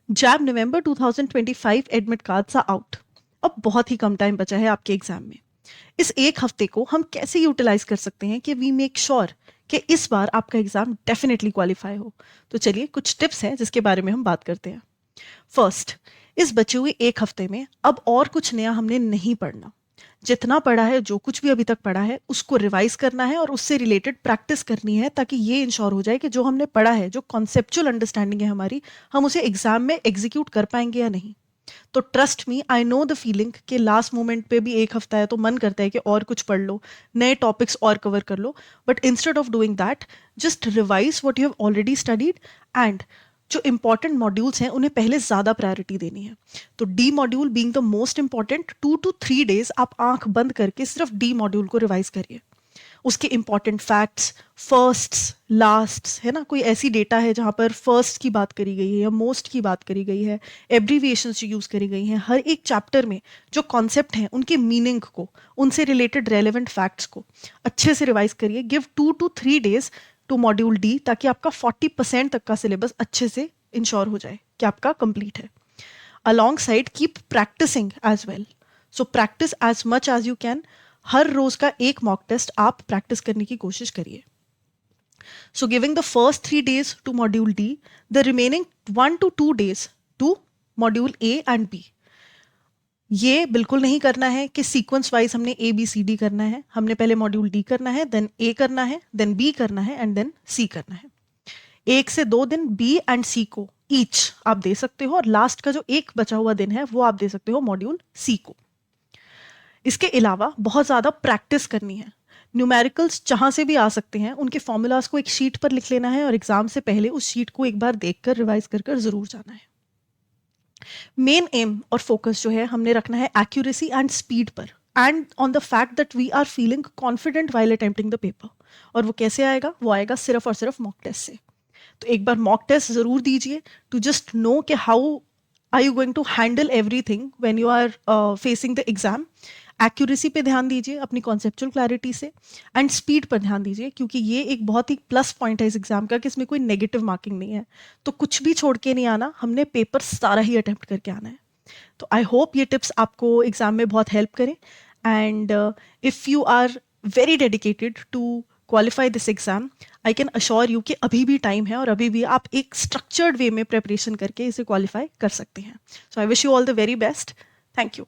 Jab November 2025 admit cards are out. अब बहुत ही कम time बचा है आपके एग्जाम में। इस एक हफ्ते को हम कैसे यूटिलाइज कर सकते हैं कि वी मेक श्योर कि इस बार आपका एग्जाम डेफिनेटली क्वालिफाई हो। तो चलिए कुछ टिप्स हैं जिसके बारे में हम बात करते हैं। फर्स्ट, इस बचे हुए एक हफ्ते में अब और कुछ नया हमने नहीं पढ़ना। जितना पढ़ा है, जो कुछ भी अभी तक पढ़ा है, उसको रिवाइज करना है और उससे रिलेटेड प्रैक्टिस करनी है, ताकि ये इंश्योर हो जाए कि जो हमने पढ़ा है, जो कॉन्सेप्चुअल अंडरस्टैंडिंग है हमारी, हम उसे एग्जाम में एग्जीक्यूट कर पाएंगे या नहीं। तो trust me, I know the feeling कि लास्ट मोमेंट पे भी एक हफ्ता है तो मन करता है कि और कुछ पढ़ लो, नए टॉपिक्स और कवर कर लो। But instead of doing that, just revise what you have already studied and जो इंपॉर्टेंट मॉड्यूल्स हैं उन्हें पहले ज़्यादा प्रायोरिटी देनी है। तो D module being the most important, 2 to 3 days आप आंख बंद करके सिर्फ डी मॉड्यूल को रिवाइज करिए। उसके इंपॉर्टेंट फैक्ट्स, फर्स्ट्स, लास्ट्स, है ना, कोई ऐसी डेटा है जहाँ पर फर्स्ट की बात करी गई है या मोस्ट की बात करी गई है, एब्रीविएशंस जो यूज़ करी गई हैं, हर एक चैप्टर में जो कॉन्सेप्ट हैं उनके मीनिंग को, उनसे रिलेटेड रेलेवेंट फैक्ट्स को अच्छे से रिवाइज करिए। Give 2 to 3 days to module D, ताकि आपका 40% तक का सिलेबस अच्छे से इंश्योर हो जाए कि आपका कंप्लीट है। Alongside keep practising as well. So practise as much as you can. हर रोज का एक मॉक टेस्ट आप प्रैक्टिस करने की कोशिश करिए। So giving the first 3 days to module D, the remaining 1 to 2 days to module A and B. ये बिल्कुल नहीं करना है कि सीक्वेंस वाइज हमने ए बी सी डी करना है। हमने पहले मॉड्यूल डी करना है, देन ए करना है, देन बी करना है एंड देन सी करना है। 1 से 2 दिन बी एंड सी को ईच आप दे सकते हो, और लास्ट का जो एक बचा हुआ दिन है वो आप दे सकते हो मॉड्यूल सी को। इसके अलावा बहुत ज़्यादा प्रैक्टिस करनी है। न्यूमेरिकल्स जहाँ से भी आ सकते हैं उनके फॉर्मूलाज को एक शीट पर लिख लेना है और एग्जाम से पहले उस शीट को एक बार देखकर रिवाइज कर ज़रूर जाना है। मेन एम और फोकस जो है हमने रखना है एक्यूरेसी एंड स्पीड पर, and on the fact that we are feeling confident while attempting the paper. और वो कैसे आएगा? वो आएगा सिर्फ और सिर्फ मॉक टेस्ट से। तो एक बार मॉक टेस्ट ज़रूर दीजिए टू जस्ट नो कि how are you going to handle everything when you are facing the exam. Accuracy पे ध्यान दीजिए अपनी कॉन्सेप्चुअल क्लैरिटी से, एंड स्पीड पर ध्यान दीजिए, क्योंकि ये एक बहुत ही प्लस पॉइंट है इस एग्जाम का कि इसमें कोई नेगेटिव मार्किंग नहीं है। तो कुछ भी छोड़ के नहीं आना, हमने पेपर सारा ही अटेम्प्ट करके आना है। तो आई होप ये टिप्स आपको एग्जाम में बहुत हेल्प करें, and if you are very dedicated to qualify this exam, I can assure you कि अभी भी टाइम है और अभी भी आप एक स्ट्रक्चर्ड वे में प्रेपरेशन करके इसे क्वालिफाई कर सकते हैं। So I wish you all the very best. Thank you.